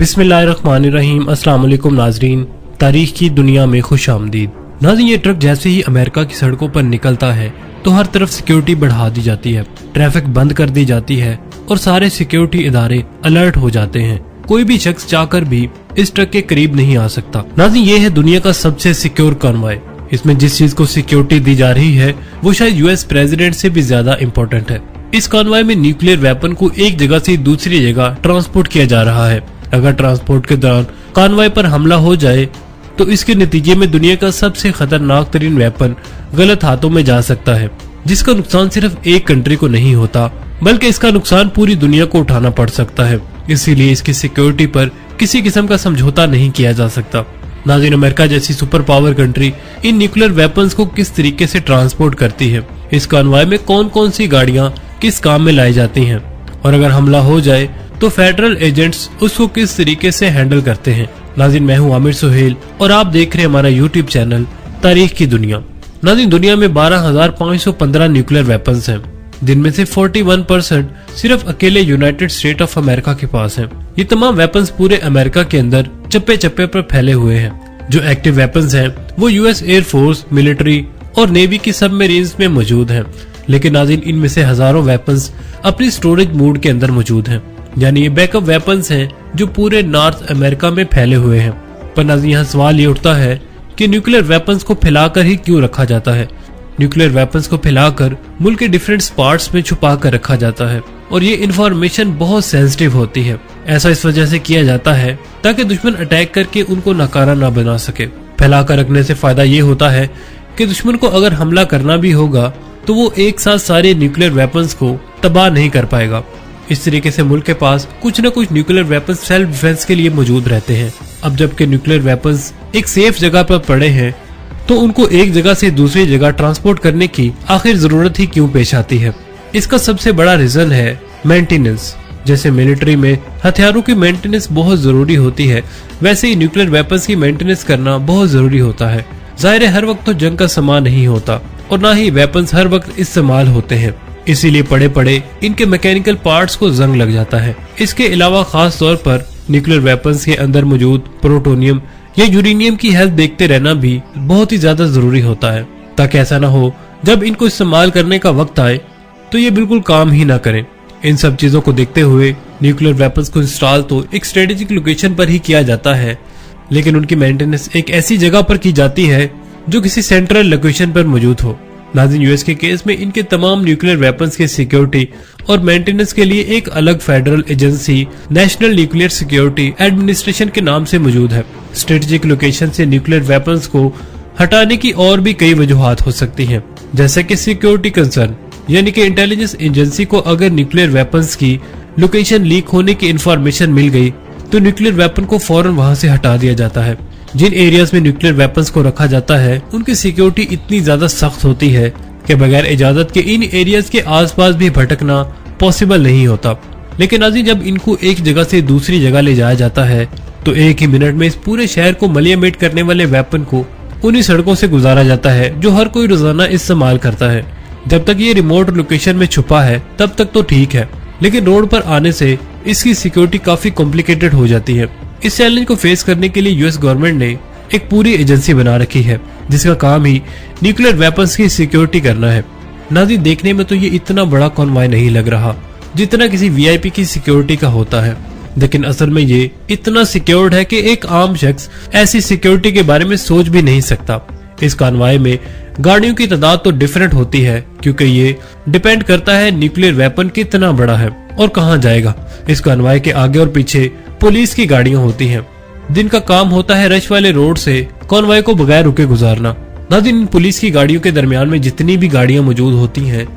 बिस्मिल्लाहिर्रहमानिर्रहीम। अस्सलाम वालेकुम नाजरीन, तारीख की दुनिया में खुश आमदीद। नाज़रीन, ये ट्रक जैसे ही अमेरिका की सड़कों पर निकलता है तो हर तरफ सिक्योरिटी बढ़ा दी जाती है, ट्रैफिक बंद कर दी जाती है और सारे सिक्योरिटी इदारे अलर्ट हो जाते हैं। कोई भी शख्स चाहकर भी इस ट्रक के करीब नहीं आ सकता। नाज़रीन, ये है दुनिया का सबसे सिक्योर कॉन्वॉय। इसमें जिस चीज को सिक्योरिटी दी जा रही है वो शायद यूएस प्रेसिडेंट से भी ज्यादा इम्पोर्टेंट है। इस कॉन्वॉय में न्यूक्लियर वेपन को एक जगह से दूसरी जगह ट्रांसपोर्ट किया जा रहा है। अगर ट्रांसपोर्ट के दौरान कॉन्वॉय पर हमला हो जाए तो इसके नतीजे में दुनिया का सबसे खतरनाक तरीन वेपन गलत हाथों में जा सकता है, जिसका नुकसान सिर्फ एक कंट्री को नहीं होता बल्कि इसका नुकसान पूरी दुनिया को उठाना पड़ सकता है। इसीलिए इसकी सिक्योरिटी पर किसी किस्म का समझौता नहीं किया जा सकता। नाज़रीन, अमेरिका जैसी super power country in nuclear weapons को किस तरीके से ट्रांसपोर्ट करती है, इस कॉन्वॉय में कौन कौन सी गाड़ियां किस काम में लाई जाती हैं और अगर हमला हो जाए तो फेडरल एजेंट्स उसको किस तरीके से हैंडल करते हैं। नाज़रीन, मैं हूं आमिर सुहेल और आप देख रहे हैं हमारा यूट्यूब चैनल तारीख की दुनिया। नाज़रीन, दुनिया में 12,515 न्यूक्लियर वेपन्स हैं, जिनमें से 41% सिर्फ अकेले यूनाइटेड स्टेट ऑफ अमेरिका के पास हैं। ये तमाम वेपन्स पूरे अमेरिका के अंदर चप्पे चप्पे पर फैले हुए हैं। जो एक्टिव वेपन्स हैं वो यूएस एयर फोर्स, मिलिट्री और नेवी की सबमरीन्स में मौजूद हैं। लेकिन नाज़रीन, इनमें से हजारों वेपन्स अपनी स्टोरेज मोड के अंदर मौजूद हैं, यानी ये बैकअप वेपन्स हैं जो पूरे नॉर्थ अमेरिका में फैले हुए हैं। पर नाज़रीन, यहाँ सवाल ये उठता है कि न्यूक्लियर वेपन्स को फैलाकर ही क्यों रखा जाता है। न्यूक्लियर वेपन्स को फैलाकर मुल्क के डिफरेंट पार्ट्स में छुपा कर रखा जाता है और ये इंफॉर्मेशन बहुत सेंसिटिव होती है। ऐसा इस वजह से किया जाता है ताकि दुश्मन अटैक करके उनको नाकारा ना बना सके। फैलाकर रखने से फायदा ये होता है कि दुश्मन को अगर हमला करना भी होगा तो वो एक साथ सारे न्यूक्लियर वेपन्स को तबाह नहीं कर पाएगा। इस तरीके से मुल्क के पास कुछ न कुछ न्यूक्लियर वेपन्स सेल्फ डिफेंस के लिए मौजूद रहते हैं। अब जबकि न्यूक्लियर वेपन्स एक सेफ जगह पर पड़े हैं तो उनको एक जगह से दूसरी जगह ट्रांसपोर्ट करने की आखिर जरूरत ही क्यों पेश आती है। इसका सबसे बड़ा रीजन है मेंटेनेंस। जैसे मिलिट्री में हथियारों की मेंटेनेंस बहुत जरूरी होती है, वैसे ही न्यूक्लियर वेपन्स की मेंटेनेंस करना बहुत जरूरी होता है। जाहिर है, हर वक्त तो जंग का सामान नहीं होता और ना ही वेपन्स हर वक्त इस्तेमाल होते हैं, इसीलिए पड़े पड़े इनके मैकेनिकल पार्ट्स को जंग लग जाता है। इसके अलावा खास तौर पर न्यूक्लियर वेपन्स के अंदर मौजूद प्लूटोनियम या यूरेनियम की हेल्थ देखते रहना भी बहुत ही ज्यादा जरूरी होता है, ताकि ऐसा ना हो जब इनको इस्तेमाल करने का वक्त आए तो ये बिल्कुल काम ही ना करें। इन सब चीजों को देखते हुए न्यूक्लियर वेपन्स को इंस्टॉल तो एक स्ट्रेटेजिक लोकेशन पर ही किया जाता है, लेकिन उनकी मेंटेनेंस एक ऐसी जगह पर की जाती है जो किसी सेंट्रल लोकेशन पर मौजूद हो। नाज़रीन, यूएस के केस में इनके तमाम न्यूक्लियर वेपन्स के सिक्योरिटी और मेंटेनेंस के लिए एक अलग federal agency national nuclear security administration के नाम से मौजूद है। स्ट्रेटेजिक लोकेशन से न्यूक्लियर वेपन्स को हटाने की और भी कई वजूहात हो सकती हैं, जैसे कि सिक्योरिटी कंसर्न, यानी कि इंटेलिजेंस एजेंसी को अगर न्यूक्लियर वेपन्स की लोकेशन लीक होने की इंफॉर्मेशन मिल गई तो न्यूक्लियर वेपन को फौरन वहां से हटा दिया जाता है। जिन एरियाज में न्यूक्लियर वेपन्स को रखा जाता है उनकी सिक्योरिटी इतनी ज्यादा सख्त होती है कि बगैर इजाजत के इन एरियाज के आसपास भी भटकना पॉसिबल नहीं होता। लेकिन नाज़रीन, जब इनको एक जगह से दूसरी जगह ले जाया जाता है तो एक ही मिनट में इस पूरे शहर को मलियामेट करने वाले वेपन को उन्हीं सड़कों से गुजारा जाता है जो हर कोई रोजाना इस्तेमाल करता है। जब तक ये रिमोट लोकेशन में छुपा है तब तक तो ठीक है, लेकिन रोड पर आने से इसकी सिक्योरिटी काफी कॉम्प्लिकेटेड हो जाती है। इस चैलेंज को फेस करने के लिए यूएस गवर्नमेंट ने एक पूरी एजेंसी बना रखी है जिसका काम ही न्यूक्लियर वेपन्स की सिक्योरिटी करना है। नाज़रीन, देखने में तो ये इतना बड़ा कॉन्वॉय नहीं लग रहा जितना किसी वीआईपी की सिक्योरिटी का होता है, लेकिन असल में ये इतना सिक्योर्ड है कि एक आम शख्स ऐसी सिक्योरिटी के बारे में सोच भी नहीं सकता। इस कॉन्वॉय में गाड़ियों की तादाद तो डिफरेंट होती है क्योंकि ये डिपेंड करता है न्यूक्लियर वेपन कितना बड़ा है और कहाँ जाएगा। इस कॉन्वॉय के आगे और पीछे पुलिस की गाड़ियां होती हैं जिनका काम होता है रश वाले रोड से कॉन्वॉय को बगैर रुके गुजारना। नाज़रीन, इन पुलिस की गाड़ियों के दरमियान में जितनी भी गाड़ियां मौजूद होती हैं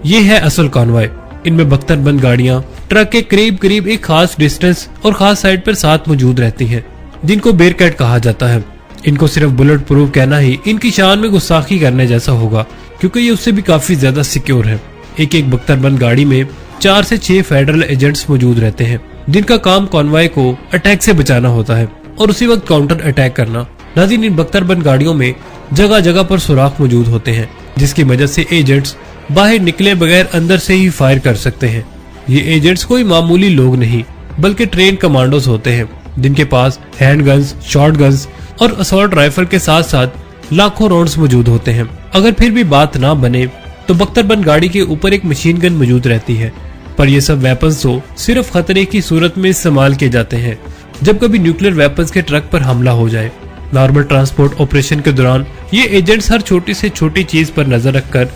ये है असल कॉन्वॉय। इनमें बख्तरबंद गाड़ियां ट्रक के करीब करीब एक खास डिस्टेंस और खास साइड पर साथ मौजूद रहती हैं, जिनको बेरकैट कहा जाता है। इनको सिर्फ बुलेट प्रूफ कहना ही इनकी शान में गुस्ताखी करने जैसा होगा क्योंकि ये उससे भी काफी ज्यादा सिक्योर है। एक एक बख्तरबंद गाड़ी में 4 से 6 फेडरल एजेंट्स मौजूद रहते हैं जिनका काम कॉन्वॉय को अटैक से बचाना होता है और उसी वक्त काउंटर अटैक करना। नाज़रीन, इन बख्तरबंद गाड़ियों में जगह जगह पर सुराख मौजूद होते हैं जिसकी मदद से एजेंट्स बाहर निकले बगैर अंदर से ही फायर कर सकते हैं। ये एजेंट्स कोई मामूली लोग नहीं बल्कि ट्रेन कमांडोज होते हैं जिनके पास हैंड गन्स, शॉर्ट गन्स और असॉल्ट राइफल के साथ साथ लाखों राउंड्स मौजूद होते हैं। अगर फिर भी बात ना बने तो बख्तरबंद गाड़ी के ऊपर एक मशीन गन मौजूद रहती है, पर ये सब वेपन्स तो सिर्फ खतरे की सूरत में इस्तेमाल किए जाते हैं, जब कभी न्यूक्लियर वेपन्स के ट्रक पर हमला हो जाए। नॉर्मल ट्रांसपोर्ट ऑपरेशन के दौरान ये एजेंट्स हर छोटी से छोटी चीज पर नजर रखकर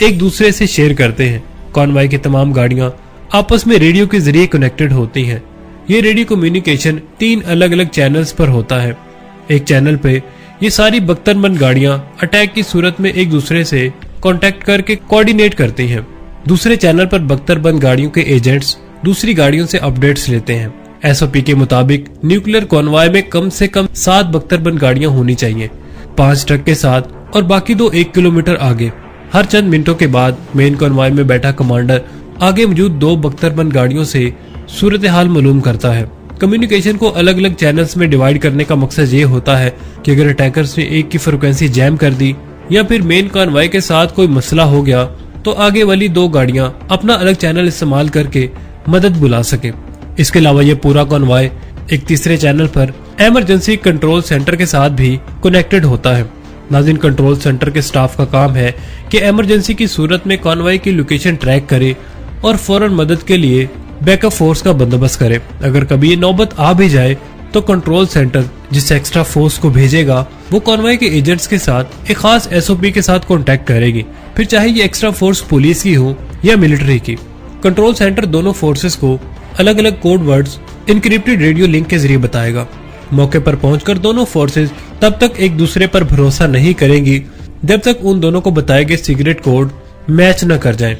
एक दूसरे से शेयर करते हैं। कॉन्वॉय की तमाम गाड़ियां आपस में रेडियो के जरिए कनेक्टेड होती हैं। ये रेडियो कम्युनिकेशन 3 अलग अलग चैनल्स पर होता है। एक चैनल पे ये सारी बख्तरबंद गाड़ियां अटैक की सूरत में एक दूसरे से कांटेक्ट करके कोऑर्डिनेट करती हैं। दूसरे चैनल पर बख्तरबंद गाड़ियों के एजेंट्स दूसरी गाड़ियों से अपडेट्स लेते हैं। एसओपी के मुताबिक न्यूक्लियर कॉन्वॉय में कम से कम 7 बख्तरबंद गाड़ियां होनी चाहिए, 5 ट्रक के साथ और बाकी 2 1 किलोमीटर आगे। हर चंद मिनटों के बाद मेन कॉन्वॉय में बैठा कमांडर आगे मौजूद 2 बख्तरबंद गाड़ियों से सूरत हाल मालूम करता है। कम्युनिकेशन को अलग अलग चैनल्स में डिवाइड करने का मकसद ये होता है कि अगर अटैकर्स ने एक की फ्रिक्वेंसी जैम कर दी या फिर मेन कॉन्वॉय के साथ कोई मसला हो गया तो आगे वाली 2 गाड़ियां अपना अलग चैनल इस्तेमाल करके मदद बुला सके। इसके अलावा ये पूरा कॉन्वॉय एक तीसरे चैनल पर इमरजेंसी कंट्रोल सेंटर के साथ भी कनेक्टेड होता है। नाज़रीन, कंट्रोल सेंटर के स्टाफ का काम है कि इमरजेंसी की सूरत में कॉन्वॉय की लोकेशन ट्रैक करे और फौरन मदद के लिए बैकअप फोर्स का बंदोबस्त करे। अगर कभी ये नौबत आ भी जाए तो कंट्रोल सेंटर जिस एक्स्ट्रा फोर्स को भेजेगा वो कॉन्वॉय के एजेंट्स के साथ एक खास एसओपी के साथ कांटेक्ट करेगी, फिर चाहे ये एक्स्ट्रा फोर्स पुलिस की हो या मिलिट्री की। कंट्रोल सेंटर दोनों फोर्सेस को अलग अलग code words encrypted radio link के जरिए बताएगा। मौके पर पहुंचकर दोनों फोर्सेस तब तक एक दूसरे पर भरोसा नहीं करेंगी जब तक उन दोनों को बताए गए सीक्रेट कोड मैच न कर जाएं।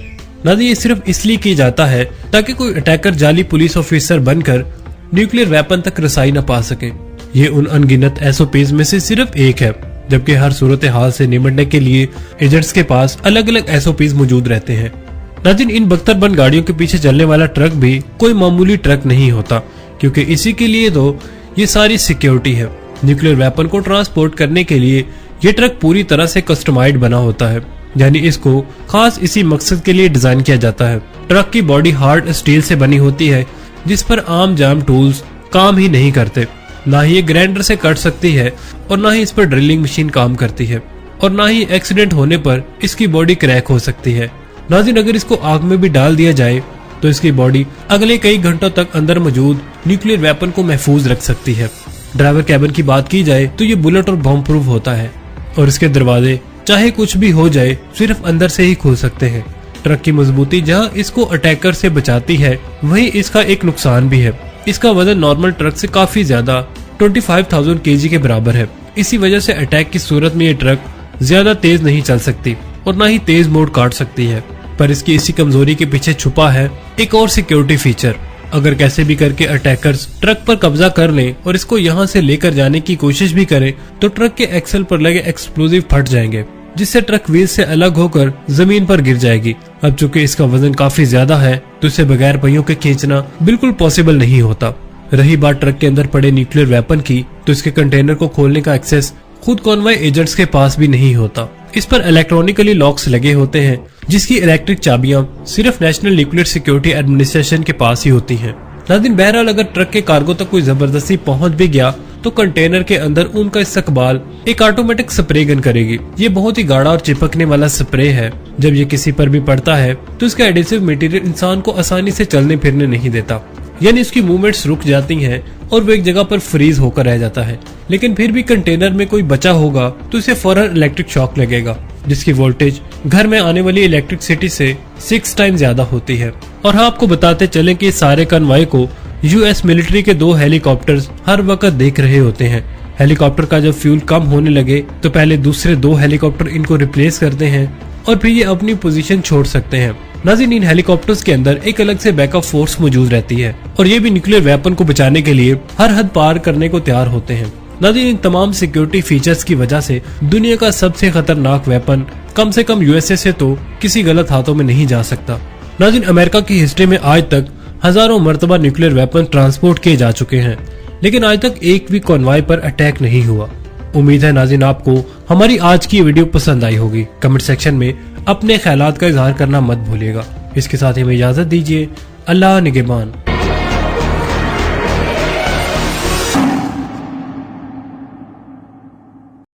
नाज़रीन, ये सिर्फ इसलिए किया जाता है ताकि कोई अटैकर जाली पुलिस ऑफिसर बनकर न्यूक्लियर वेपन तक रसाई न पा सके। ये उन अनगिनत एसओपीज में से सिर्फ एक है, जबकि हर सूरत हाल से निपटने के लिए एजेंट्स के पास अलग अलग एसओपीज मौजूद रहते हैं। नाज़रीन, इन बख्तरबंद गाड़ियों के पीछे चलने वाला ट्रक भी कोई मामूली ट्रक नहीं होता, क्योंकि इसी के लिए तो ये सारी सिक्योरिटी है। न्यूक्लियर वेपन को ट्रांसपोर्ट करने के लिए ये ट्रक पूरी तरह से कस्टमाइज्ड बना होता है, यानी इसको खास इसी मकसद के लिए डिजाइन किया जाता है। ट्रक की बॉडी हार्ड स्टील से बनी होती है, जिस पर आम जाम टूल्स काम ही नहीं करते। ना ही ये ग्राइंडर से कट सकती है और ना ही इस पर ड्रिलिंग मशीन काम करती है और ना ही एक्सीडेंट होने पर इसकी बॉडी क्रैक हो सकती है। नाज़रीन, अगर इसको आग में भी डाल दिया जाए तो इसकी बॉडी अगले कई घंटों तक अंदर मौजूद न्यूक्लियर वेपन को महफूज रख सकती है। ड्राइवर कैबिन की बात की जाए तो ये बुलेट और बम प्रूफ होता है और इसके दरवाजे चाहे कुछ भी हो जाए सिर्फ अंदर से ही खुल सकते हैं। ट्रक की मजबूती जहां इसको अटैकर से बचाती है, वहीं इसका एक नुकसान भी है। इसका वजन नॉर्मल ट्रक से काफी ज्यादा 25,000 kg के बराबर है। इसी वजह से अटैक की सूरत में ये ट्रक ज्यादा तेज नहीं चल सकती और ना ही तेज मोड़ काट सकती है। पर इसकी इसी कमजोरी के पीछे छुपा है एक और सिक्योरिटी फीचर। अगर कैसे भी करके अटैकर्स ट्रक पर कब्जा कर लें और इसको यहाँ से लेकर जाने की कोशिश भी करें तो ट्रक के एक्सल पर लगे एक्सप्लोजिव फट जाएंगे, जिससे ट्रक व्हील से अलग होकर जमीन पर गिर जाएगी। अब चूंकि इसका वजन काफी ज्यादा है तो इसे बगैर पहियों के खींचना बिल्कुल पॉसिबल नहीं होता। रही बात ट्रक के अंदर पड़े न्यूक्लियर वेपन की, तो इसके कंटेनर को खोलने का एक्सेस खुद कॉन्वॉय एजेंट्स के पास भी नहीं होता। इस पर इलेक्ट्रॉनिकली लॉक्स लगे होते हैं, जिसकी इलेक्ट्रिक चाबियां सिर्फ नेशनल न्यूक्लियर सिक्योरिटी एडमिनिस्ट्रेशन के पास ही होती हैं। नाज़रीन, बहरहाल अगर ट्रक के कार्गो तक कोई जबरदस्ती पहुंच भी गया तो कंटेनर के अंदर उनका इस्तकबाल एक ऑटोमेटिक स्प्रे गन करेगी। ये बहुत ही गाढ़ा और चिपकने वाला स्प्रे है। जब ये किसी पर भी पड़ता है तो इसका एडिसिव मटेरियल इंसान को आसानी से चलने फिरने नहीं देता, यानी इसकी मूवमेंट्स रुक जाती हैं और वो एक जगह पर फ्रीज होकर रह जाता है। लेकिन फिर भी कंटेनर में कोई बचा होगा तो इसे फौरन इलेक्ट्रिक शॉक लगेगा, जिसकी वोल्टेज घर में आने वाली इलेक्ट्रिसिटी से 6 टाइम ज्यादा होती है। और हाँ, आपको बताते चलें कि सारे कॉन्वॉय को यूएस मिलिट्री के 2 हेलीकॉप्टर्स हर वक्त देख रहे होते हैं। हेलीकॉप्टर का जब फ्यूल कम होने लगे तो पहले दूसरे 2 हेलीकॉप्टर इनको रिप्लेस करते हैं और फिर ये अपनी पोजीशन छोड़ सकते हैं। नाज़रीन, इन हेलीकॉप्टर्स के अंदर एक अलग से बैकअप फोर्स मौजूद रहती है और ये भी न्यूक्लियर वेपन को बचाने के लिए हर हद पार करने को तैयार होते हैं। नाज़रीन, इन तमाम सिक्योरिटी फीचर्स की वजह से दुनिया का सबसे खतरनाक वेपन कम से कम यूएसए से तो किसी गलत हाथों में नहीं जा सकता। नाज़रीन, अमेरिका की हिस्ट्री में आज तक हजारों मर्तबा न्यूक्लियर वेपन ट्रांसपोर्ट किए जा चुके हैं, लेकिन आज तक एक भी कॉन्वॉय पर अटैक नहीं हुआ। उम्मीद है नाज़रीन आपको हमारी आज की वीडियो पसंद आई होगी। कमेंट सेक्शन में अपने ख्यालात का इजहार करना मत भूलिएगा। इसके साथ ही हमें इजाजत दीजिए। अल्लाह निगहबान।